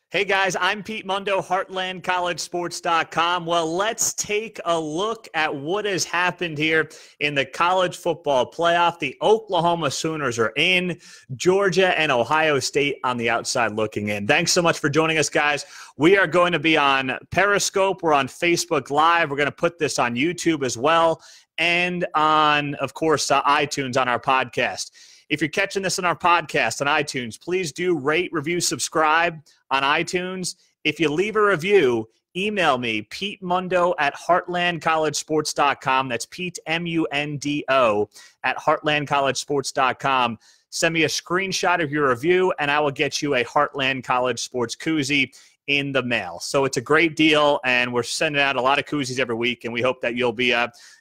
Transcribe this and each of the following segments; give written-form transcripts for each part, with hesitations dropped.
Hey guys, I'm Pete Mundo, HeartlandCollegeSports.com. Well, let's take a look at what has happened here in the college football playoff. The Oklahoma Sooners are in, Georgia and Ohio State on the outside looking in. Thanks so much for joining us, guys. We are going to be on Periscope. We're on Facebook Live. We're going to put this on YouTube as well, and on, of course, iTunes on our podcast. If you're catching this on our podcast on iTunes, please do rate, review, subscribe on iTunes. If you leave a review, email me, PeteMundo@HeartlandCollegeSports.com. That's Pete, M-U-N-D-O, @HeartlandCollegeSports.com. Send me a screenshot of your review, and I will get you a Heartland College Sports koozie in the mail. So it's a great deal, and we're sending out a lot of koozies every week, and we hope that you'll be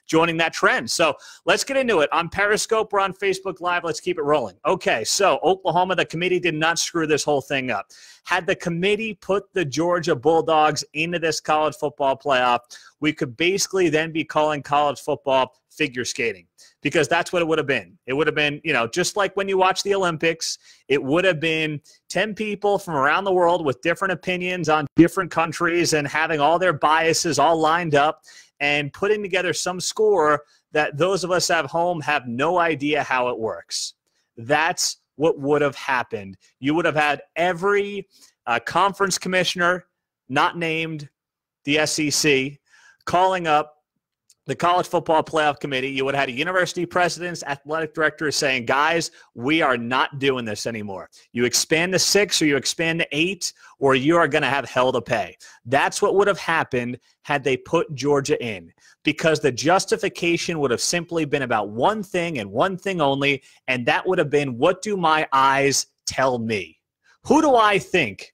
joining that trend. So let's get into it. On Periscope, we're on Facebook Live. Let's keep it rolling. Okay, so Oklahoma, the committee did not screw this whole thing up. Had the committee put the Georgia Bulldogs into this college football playoff, we could basically then be calling college football figure skating, because that's what it would have been. It would have been, just like when you watch the Olympics, it would have been 10 people from around the world with different opinions on different countries and having all their biases all lined up and putting together some score that those of us at home have no idea how it works. That's what would have happened. You would have had every conference commissioner, not named the SEC, calling up the College Football Playoff Committee. You would have had university presidents, athletic directors saying, guys, we are not doing this anymore. You expand to 6 or you expand to 8, or you are going to have hell to pay. That's what would have happened had they put Georgia in, because the justification would have simply been about one thing and one thing only, and that would have been, what do my eyes tell me? Who do I think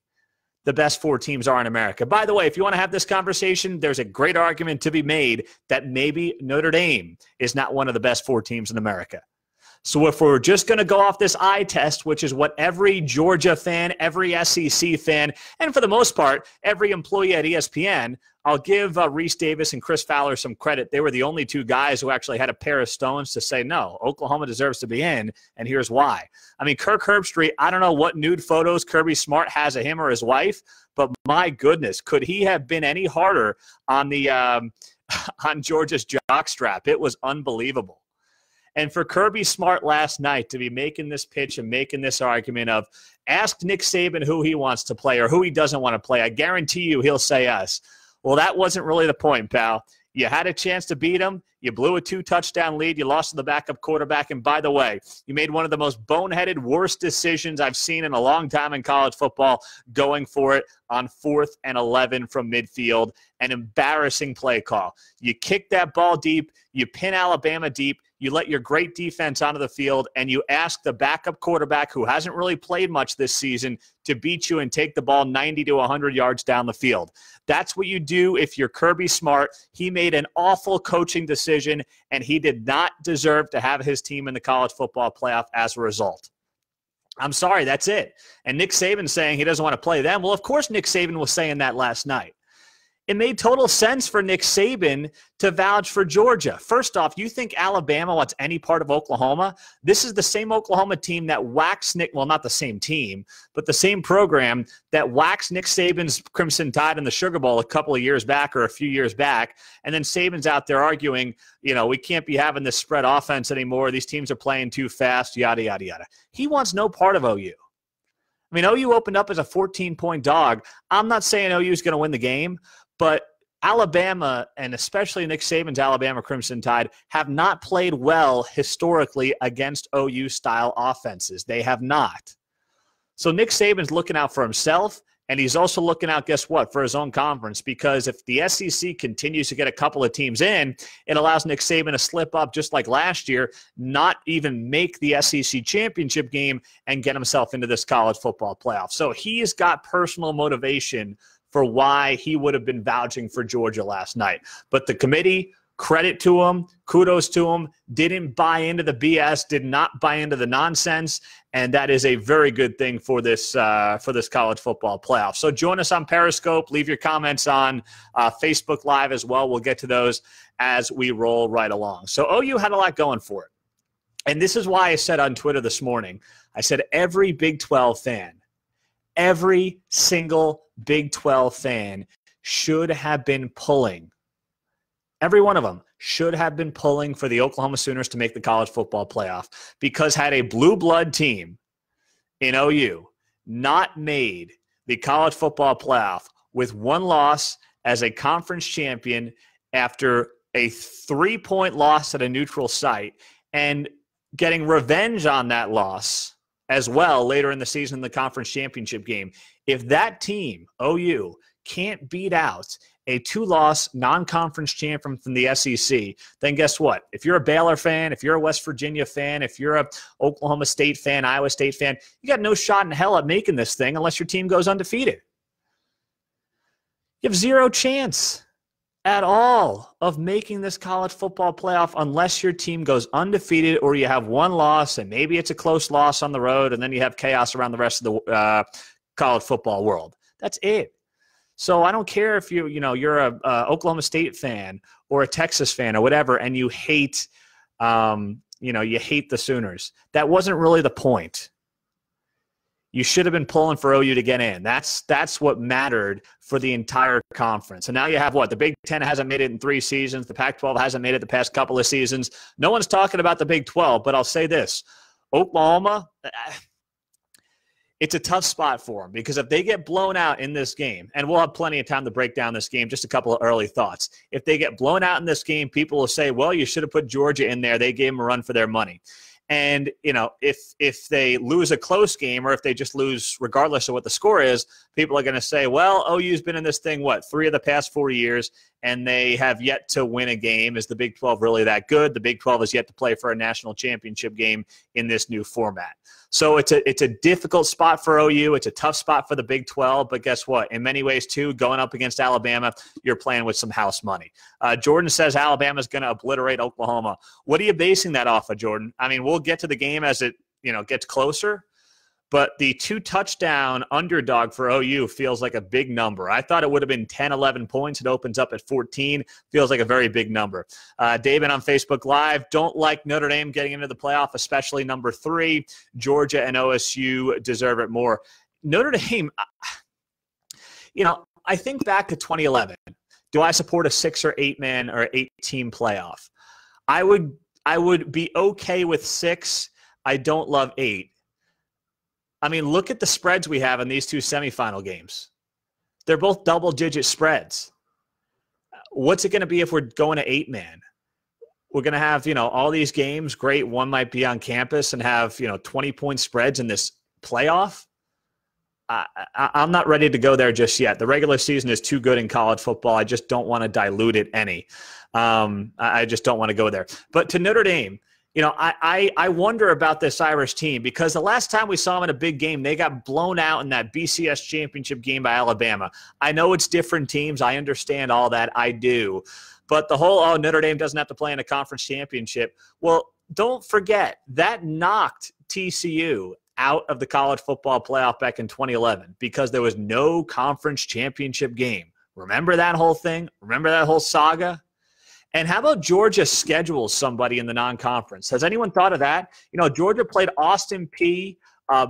the best 4 teams are in America? By the way, if you want to have this conversation, there's a great argument to be made that maybe Notre Dame is not one of the best 4 teams in America. So if we're just going to go off this eye test, which is what every Georgia fan, every SEC fan, and for the most part, every employee at ESPN, I'll give Reese Davis and Chris Fowler some credit. They were the only 2 guys who actually had a pair of stones to say, no, Oklahoma deserves to be in, and here's why. I mean, Kirk Herbstreit, I don't know what nude photos Kirby Smart has of him or his wife, but my goodness, could he have been any harder on the on Georgia's jockstrap? It was unbelievable. And for Kirby Smart last night to be making this pitch and making this argument of, ask Nick Saban who he wants to play or who he doesn't want to play, I guarantee you he'll say us. Well, that wasn't really the point, pal. You had a chance to beat him. You blew a 2-touchdown lead. You lost to the backup quarterback. And by the way, you made one of the most boneheaded, worst decisions I've seen in a long time in college football, going for it on 4th and 11 from midfield. An embarrassing play call. You kick that ball deep. You pin Alabama deep. You let your great defense onto the field, and you ask the backup quarterback, who hasn't really played much this season, to beat you and take the ball 90 to 100 yards down the field. That's what you do if you're Kirby Smart. He made an awful coaching decision, and he did not deserve to have his team in the college football playoff as a result. I'm sorry, that's it. And Nick Saban saying he doesn't want to play them. Well, of course Nick Saban was saying that last night. It made total sense for Nick Saban to vouch for Georgia. First off, you think Alabama wants any part of Oklahoma? This is the same Oklahoma team that waxed Nick, well, not the same team, but the same program that waxed Nick Saban's Crimson Tide in the Sugar Bowl a couple of years back or a few years back. And then Saban's out there arguing, we can't be having this spread offense anymore. These teams are playing too fast, yada, yada, yada. He wants no part of OU. I mean, OU opened up as a 14-point dog. I'm not saying OU is going to win the game, but Alabama, and especially Nick Saban's Alabama Crimson Tide, have not played well historically against OU-style offenses. They have not. So Nick Saban's looking out for himself, and he's also looking out, guess what, for his own conference, because if the SEC continues to get a couple of teams in, it allows Nick Saban to slip up just like last year, not even make the SEC championship game, and get himself into this college football playoff. So he's got personal motivation for why he would have been vouching for Georgia last night. But the committee, credit to him, kudos to him, didn't buy into the BS, did not buy into the nonsense, and that is a very good thing for this college football playoff. So join us on Periscope. Leave your comments on Facebook Live as well. We'll get to those as we roll right along. So OU had a lot going for it. And this is why I said on Twitter this morning, I said every Big 12 fan, Every single Big 12 fan should have been pulling. Every one of them should have been pulling for the Oklahoma Sooners to make the college football playoff, because had a blue blood team in OU not made the college football playoff with one loss as a conference champion after a 3-point loss at a neutral site and getting revenge on that loss as well later in the season in the conference championship game, if that team, OU, can't beat out a 2-loss non-conference champion from the SEC, then guess what? If you're a Baylor fan, if you're a West Virginia fan, if you're a Oklahoma State fan, Iowa State fan, you got no shot in hell at making this thing unless your team goes undefeated. You have zero chance at all of making this college football playoff unless your team goes undefeated or you have one loss and maybe it's a close loss on the road and then you have chaos around the rest of the college football world. That's it. So I don't care if you're a Oklahoma State fan or a Texas fan or whatever, and you hate, you hate the Sooners. That wasn't really the point. You should have been pulling for OU to get in. That's what mattered for the entire conference. And now you have what? The Big Ten hasn't made it in 3 seasons. The Pac-12 hasn't made it the past couple of seasons. No one's talking about the Big 12, but I'll say this. Oklahoma, it's a tough spot for them, because if they get blown out in this game, and we'll have plenty of time to break down this game, just a couple of early thoughts. If they get blown out in this game, people will say, well, you should have put Georgia in there. They gave them a run for their money. And, if they lose a close game, or if they just lose regardless of what the score is, people are going to say, well, OU's been in this thing, 3 of the past 4 years, and they have yet to win a game. Is the Big 12 really that good? The Big 12 has yet to play for a national championship game in this new format. So it's a difficult spot for OU. It's a tough spot for the Big 12. But guess what? In many ways, too, going up against Alabama, you're playing with some house money. Jordan says Alabama's going to obliterate Oklahoma. What are you basing that off of, Jordan? I mean, we'll get to the game as it gets closer. But the 2-touchdown underdog for OU feels like a big number. I thought it would have been 10, 11 points. It opens up at 14. Feels like a very big number. David on Facebook Live, don't like Notre Dame getting into the playoff, especially number 3. Georgia and OSU deserve it more. Notre Dame, I think back to 2011. Do I support a 6 or 8-man or 8-team playoff? I would be okay with 6. I don't love 8. I mean, look at the spreads we have in these 2 semifinal games. They're both double-digit spreads. What's it going to be if we're going to 8-man? We're going to have, all these games. Great, one might be on campus and have, 20-point spreads in this playoff. I'm not ready to go there just yet. The regular season is too good in college football. I just don't want to dilute it any. I just don't want to go there. But to Notre Dame, I wonder about this Irish team, because the last time we saw them in a big game, they got blown out in that BCS championship game by Alabama. I know it's different teams. I understand all that. I do. But the whole, Notre Dame doesn't have to play in a conference championship. Well, don't forget, that knocked TCU out of the college football playoff back in 2011 because there was no conference championship game. Remember that whole thing? Remember that whole saga? And how about Georgia schedules somebody in the non-conference? Has anyone thought of that? Georgia played Austin Peay,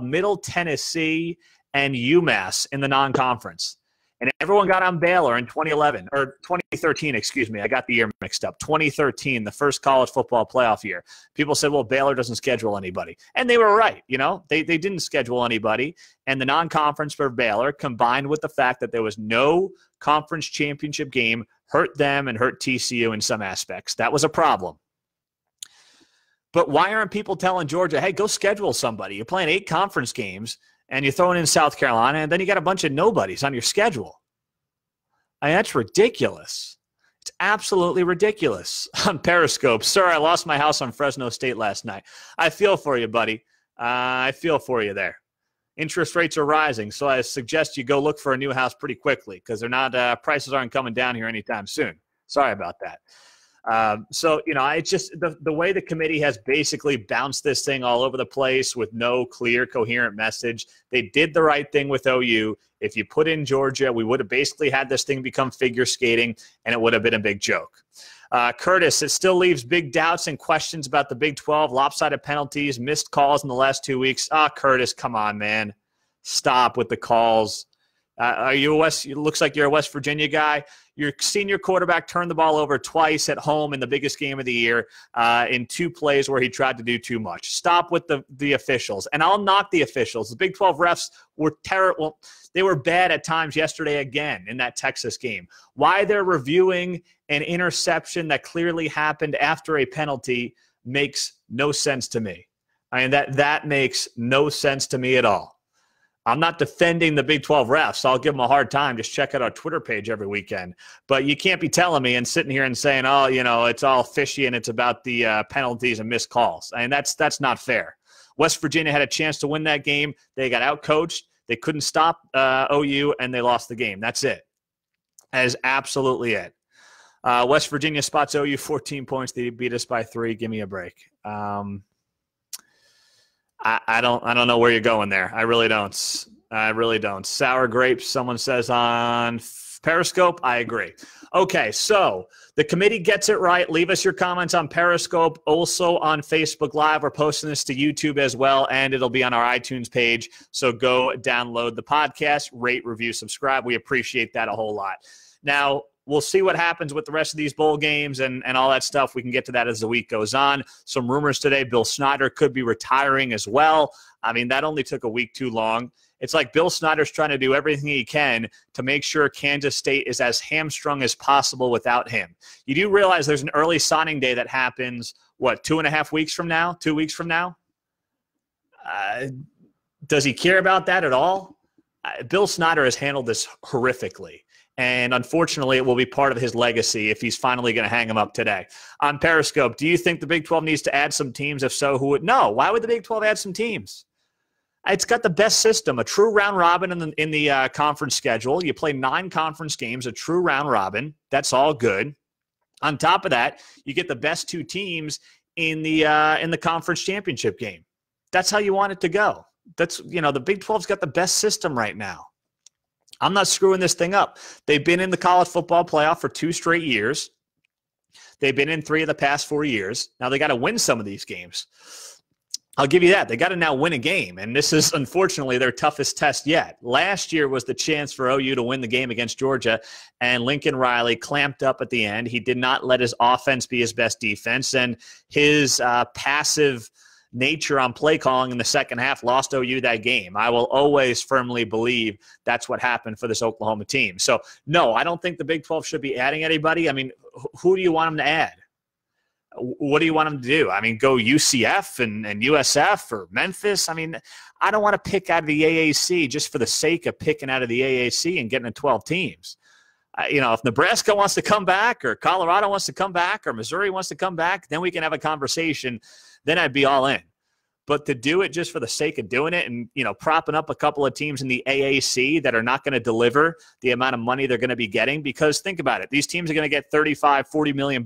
Middle Tennessee, and UMass in the non-conference. And everyone got on Baylor in 2011, or 2013, excuse me. I got the year mixed up. 2013, the first college football playoff year. People said, well, Baylor doesn't schedule anybody. And they were right. They didn't schedule anybody. And the non-conference for Baylor, combined with the fact that there was no conference championship game, hurt them and hurt TCU in some aspects. That was a problem. But why aren't people telling Georgia, hey, go schedule somebody? You're playing 8 conference games, and you're throwing in South Carolina, and then you got a bunch of nobodies on your schedule. I mean, that's ridiculous. It's absolutely ridiculous. On Periscope, sir, I lost my house on Fresno State last night. I feel for you, buddy. I feel for you there. Interest rates are rising, so I suggest you go look for a new house pretty quickly, because they're not prices aren't coming down here anytime soon. Sorry about that. It's just the way the committee has basically bounced this thing all over the place with no clear, coherent message. They did the right thing with OU. If you put in Georgia, we would have basically had this thing become figure skating, and it would have been a big joke. Curtis, it still leaves big doubts and questions about the Big 12, lopsided penalties, missed calls in the last 2 weeks. Curtis, come on, man. Stop with the calls. Are you a West? It looks like you're a West Virginia guy. Your senior quarterback turned the ball over twice at home in the biggest game of the year in 2 plays where he tried to do too much. Stop with the officials. And I'll knock the officials. The Big 12 refs were terrible. They were bad at times yesterday again in that Texas game. Why they're reviewing an interception that clearly happened after a penalty makes no sense to me. I mean, that makes no sense to me at all. I'm not defending the Big 12 refs. I'll give them a hard time. Just check out our Twitter page every weekend. But you can't be telling me and sitting here and saying, oh, it's all fishy and it's about the penalties and missed calls. I mean, that's not fair. West Virginia had a chance to win that game. They got outcoached. They couldn't stop OU, and they lost the game. That's it. That is absolutely it. West Virginia spots OU 14 points. They beat us by 3. Give me a break. I don't know where you're going there. I really don't. Sour grapes, someone says on Periscope. I agree. Okay, so the committee gets it right. Leave us your comments on Periscope. Also on Facebook Live. We're posting this to YouTube as well, and it'll be on our iTunes page. So go download the podcast, rate, review, subscribe. We appreciate that a whole lot. Now, we'll see what happens with the rest of these bowl games and all that stuff. We can get to that as the week goes on. Some rumors today, Bill Snyder could be retiring as well. I mean, that only took a week too long. It's like Bill Snyder's trying to do everything he can to make sure Kansas State is as hamstrung as possible without him. You do realize there's an early signing day that happens, 2.5 weeks from now? 2 weeks from now? Does he care about that at all? Bill Snyder has handled this horrifically. And unfortunately, it will be part of his legacy if he's finally going to hang him up today. On Periscope, do you think the Big 12 needs to add some teams? If so, who would? No. Why would the Big 12 add some teams? It's got the best system, a true round robin in the conference schedule. You play 9 conference games, a true round robin. That's all good. On top of that, you get the best 2 teams in the conference championship game. That's how you want it to go. That's the Big 12's got the best system right now. I'm not screwing this thing up. They've been in the college football playoff for 2 straight years. They've been in 3 of the past 4 years. Now they got to win some of these games. I'll give you that. They got to now win a game, and this is unfortunately their toughest test yet. Last year was the chance for OU to win the game against Georgia, and Lincoln Riley clamped up at the end. He did not let his offense be his best defense, and his passive nature on play calling in the second half lost OU that game. I will always firmly believe that's what happened for this Oklahoma team. So, no, I don't think the Big 12 should be adding anybody. I mean, who do you want them to add? What do you want them to do? I mean, go UCF and USF or Memphis? I mean, I don't want to pick out of the AAC just for the sake of picking out of the AAC and getting to 12 teams. If Nebraska wants to come back or Colorado wants to come back or Missouri wants to come back, then we can have a conversation. Then I'd be all in. But to do it just for the sake of doing it and, propping up a couple of teams in the AAC that are not going to deliver the amount of money they're going to be getting, because think about it. These teams are going to get $35-40 million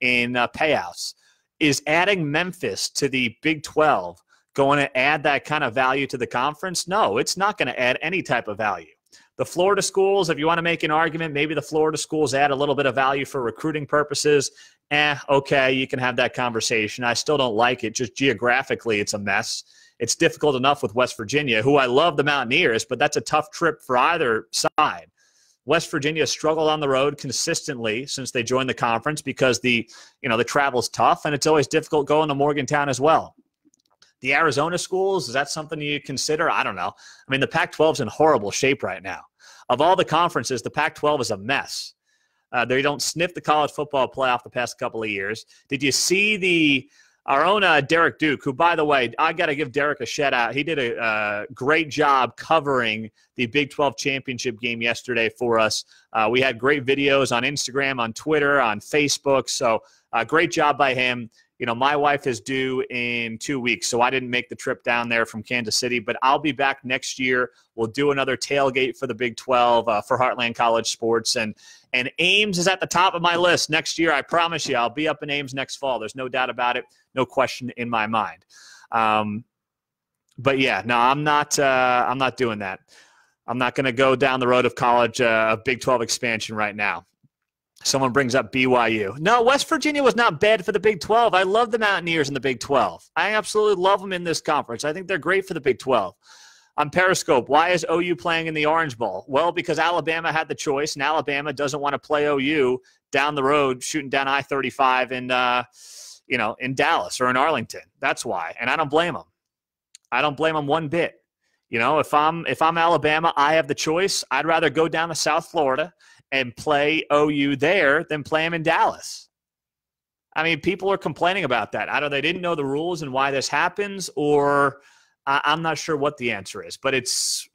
in payouts. Is adding Memphis to the Big 12 going to add that kind of value to the conference? No, it's not going to add any type of value. The Florida schools, if you want to make an argument, maybe the Florida schools add a little bit of value for recruiting purposes. Okay, you can have that conversation. I still don't like it. Just geographically, it's a mess. It's difficult enough with West Virginia, who I love the Mountaineers, but that's a tough trip for either side. West Virginia struggled on the road consistently since they joined the conference because the travel's tough, and it's always difficult going to Morgantown as well. The Arizona schools, is that something you consider? I don't know. I mean, the Pac-12 is in horrible shape right now. Of all the conferences, the Pac-12 is a mess. They don't sniff the college football playoff the past couple of years. Did you see our own Derek Duke, who, by the way, I got to give Derek a shout-out. He did a great job covering the Big 12 championship game yesterday for us. We had great videos on Instagram, on Twitter, on Facebook. So great job by him. My wife is due in 2 weeks, so I didn't make the trip down there from Kansas City, but I'll be back next year. We'll do another tailgate for the Big 12 for Heartland College Sports, and Ames is at the top of my list next year. I promise you, I'll be up in Ames next fall. There's no doubt about it, no question in my mind. But yeah, no, I'm not doing that. I'm not going to go down the road of college, Big 12 expansion right now. Someone brings up BYU. No, West Virginia was not bad for the Big 12. I love the Mountaineers in the Big 12. I absolutely love them in this conference. I think they're great for the Big 12. On Periscope, why is OU playing in the Orange Bowl? Well, because Alabama had the choice, and Alabama doesn't want to play OU down the road, shooting down I-35 in Dallas or in Arlington. That's why, and I don't blame them. I don't blame them one bit. If I'm Alabama, I have the choice. I'd rather go down to South Florida and play OU there than play them in Dallas. I mean, people are complaining about that. Either they didn't know the rules and why this happens, or I'm not sure what the answer is. But it's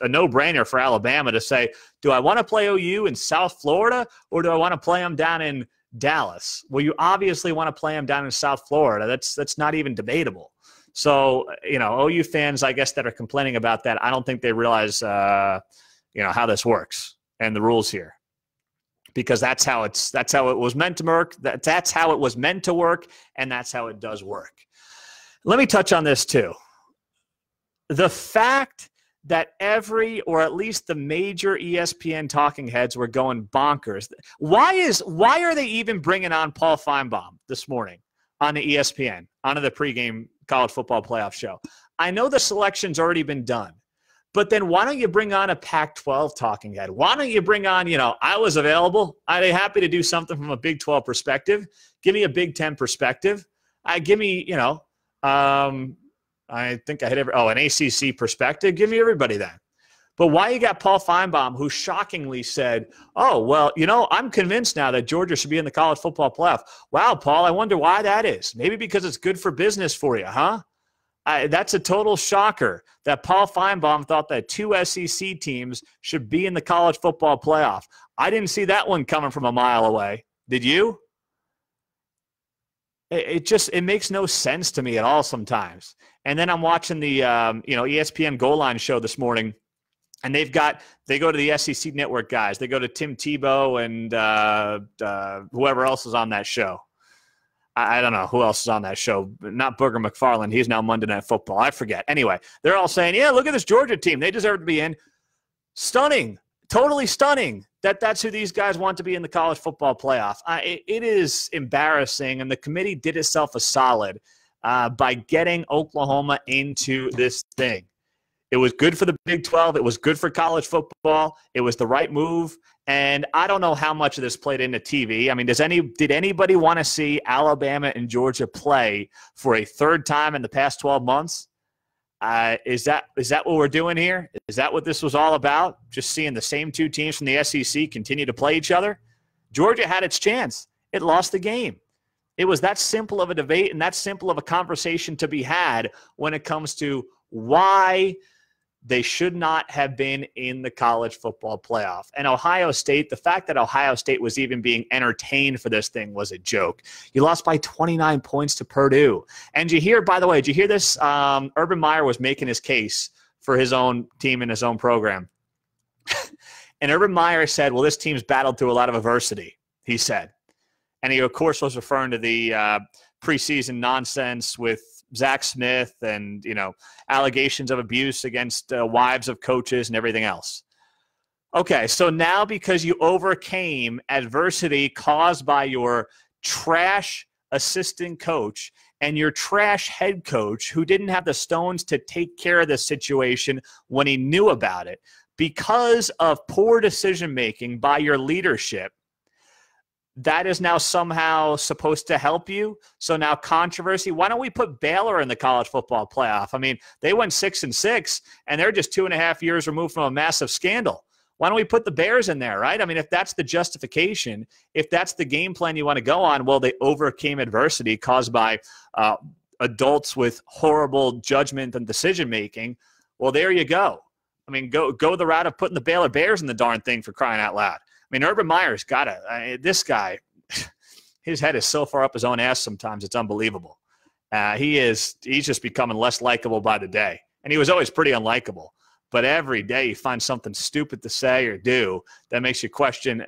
a no-brainer for Alabama to say, do I want to play OU in South Florida, or do I want to play them down in Dallas? Well, you obviously want to play them down in South Florida. That's not even debatable. So, OU fans, I guess, that are complaining about that, I don't think they realize, how this works and the rules here, because that's how it was meant to work. That's how it was meant to work, and that's how it does work. Let me touch on this too. The fact that or at least the major ESPN talking heads were going bonkers. Why are they even bringing on Paul Feinbaum this morning on the ESPN, onto the pregame college football playoff show? I know the selection's already been done, but then why don't you bring on a Pac-12 talking head? Why don't you bring on, I was available. I'd be happy to do something from a Big 12 perspective. Give me a Big 10 perspective. Give me, I think I hit an ACC perspective. Give me everybody then. But why you got Paul Feinbaum, who shockingly said, oh, well, I'm convinced now that Georgia should be in the college football playoff. Wow, Paul, I wonder why that is. Maybe because it's good for business for you, huh? That's a total shocker that Paul Feinbaum thought that 2 SEC teams should be in the college football playoff. I didn't see that one coming from a mile away. Did you? It makes no sense to me at all sometimes. And then I'm watching the ESPN Goal Line show this morning, and they go to the SEC Network guys. They go to Tim Tebow and whoever else is on that show. I don't know who else is on that show. Not Booger McFarland. He's now Monday Night Football. I forget. Anyway, they're all saying, yeah, look at this Georgia team. They deserve to be in. Stunning. Totally stunning that's who these guys want to be in the college football playoff. It is embarrassing, and the committee did itself a solid by getting Oklahoma into this thing. It was good for the Big 12. It was good for college football. It was the right move. And I don't know how much of this played into TV. I mean, did anybody want to see Alabama and Georgia play for a third time in the past 12 months? Is that what we're doing here? Is that what this was all about? Just seeing the same two teams from the SEC continue to play each other? Georgia had its chance. It lost the game. It was that simple of a debate and that simple of a conversation to be had when it comes to why they should not have been in the college football playoff. And Ohio State, the fact that Ohio State was even being entertained for this thing was a joke. You lost by 29 points to Purdue. And did you hear this? Urban Meyer was making his case for his own team and his own program. And Urban Meyer said, well, this team's battled through a lot of adversity, he said. And he, of course, was referring to the preseason nonsense with Zach Smith and, allegations of abuse against wives of coaches and everything else. Okay, so now because you overcame adversity caused by your trash assistant coach and your trash head coach who didn't have the stones to take care of the situation when he knew about it, because of poor decision-making by your leadership, that is now somehow supposed to help you. So now controversy. Why don't we put Baylor in the college football playoff? I mean, they went 6-6, and they're just 2.5 years removed from a massive scandal. Why don't we put the Bears in there, right? I mean, if that's the justification, if that's the game plan you want to go on, well, they overcame adversity caused by adults with horrible judgment and decision-making. Well, there you go. I mean, go the route of putting the Baylor Bears in the darn thing, for crying out loud. I mean, Urban Meyer's got this guy, his head is so far up his own ass sometimes, it's unbelievable. He's just becoming less likable by the day. And he was always pretty unlikable. But every day you find something stupid to say or do that makes you question,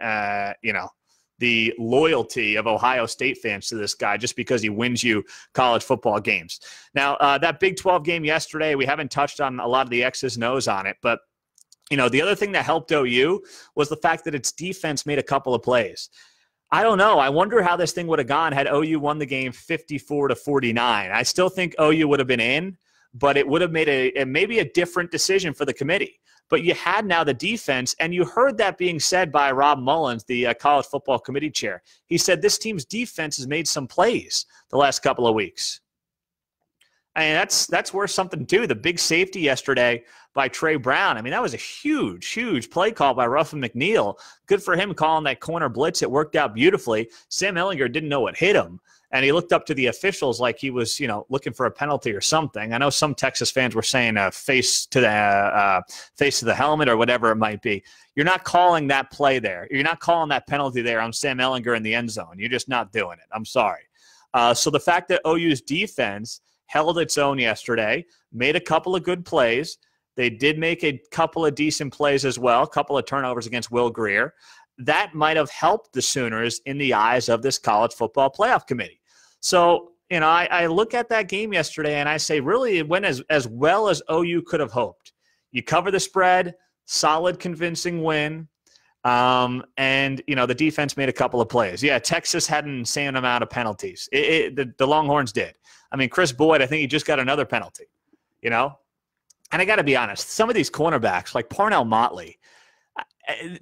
the loyalty of Ohio State fans to this guy just because he wins you college football games. Now, that Big 12 game yesterday, we haven't touched on a lot of the X's and O's on it, but the other thing that helped OU was the fact that its defense made a couple of plays. I don't know. I wonder how this thing would have gone had OU won the game 54-49. I still think OU would have been in, but it would have made maybe a different decision for the committee. But you had now the defense, and you heard that being said by Rob Mullins, the college football committee chair. He said this team's defense has made some plays the last couple of weeks. I mean, that's worth something, too. The big safety yesterday by Trey Brown. I mean, that was a huge, huge play call by Ruffin McNeil. Good for him calling that corner blitz. It worked out beautifully. Sam Ehlinger didn't know what hit him, and he looked up to the officials like he was, looking for a penalty or something. I know some Texas fans were saying face to the helmet or whatever it might be. You're not calling that play there. You're not calling that penalty there on Sam Ehlinger in the end zone. You're just not doing it. I'm sorry. So the fact that OU's defense held its own yesterday, made a couple of good plays. They did make a couple of decent plays as well, a couple of turnovers against Will Grier. That might have helped the Sooners in the eyes of this college football playoff committee. So, I look at that game yesterday and I say, really, it went as well as OU could have hoped. You cover the spread, solid, convincing win. And the defense made a couple of plays. Yeah, Texas had an insane amount of penalties. The Longhorns did. I mean, Chris Boyd, I think he just got another penalty, And I got to be honest, some of these cornerbacks, like Parnell Motley,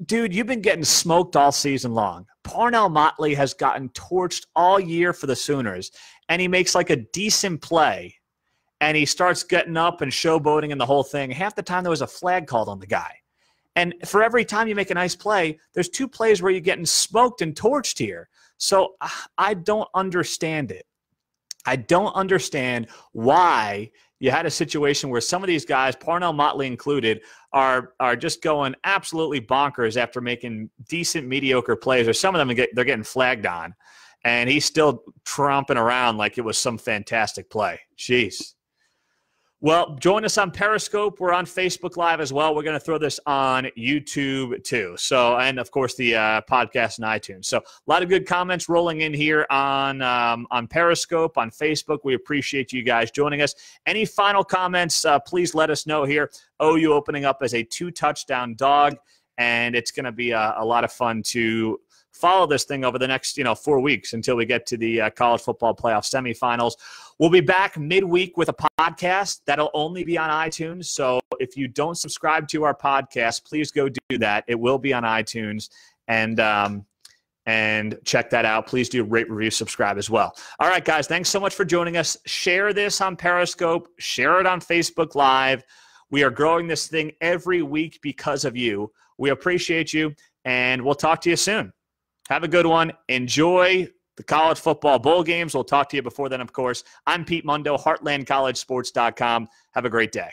dude, you've been getting smoked all season long. Parnell Motley has gotten torched all year for the Sooners, and he makes like a decent play, and he starts getting up and showboating and the whole thing. Half the time there was a flag called on the guy. And for every time you make a nice play, there's 2 plays where you're getting smoked and torched here. So I don't understand it. I don't understand why you had a situation where some of these guys, Parnell Motley included, are just going absolutely bonkers after making decent, mediocre plays, or some of them they're getting flagged on, and he's still tromping around like it was some fantastic play. Jeez. Well, join us on Periscope. We're on Facebook Live as well. We're going to throw this on YouTube too. So, and of course the podcast and iTunes. So, a lot of good comments rolling in here on Periscope, on Facebook. We appreciate you guys joining us. Any final comments? Please let us know here. OU opening up as a 2-touchdown dog, and it's going to be a lot of fun to follow this thing over the next 4 weeks until we get to the college football playoff semifinals. We'll be back midweek with a podcast that'll only be on iTunes. So if you don't subscribe to our podcast, please go do that. It will be on iTunes, and check that out. Please do rate, review, subscribe as well. All right, guys, thanks so much for joining us. Share this on Periscope. Share it on Facebook Live. We are growing this thing every week because of you. We appreciate you, and we'll talk to you soon. Have a good one. Enjoy the college football bowl games. We'll talk to you before then, of course. I'm Pete Mundo, HeartlandCollegeSports.com. Have a great day.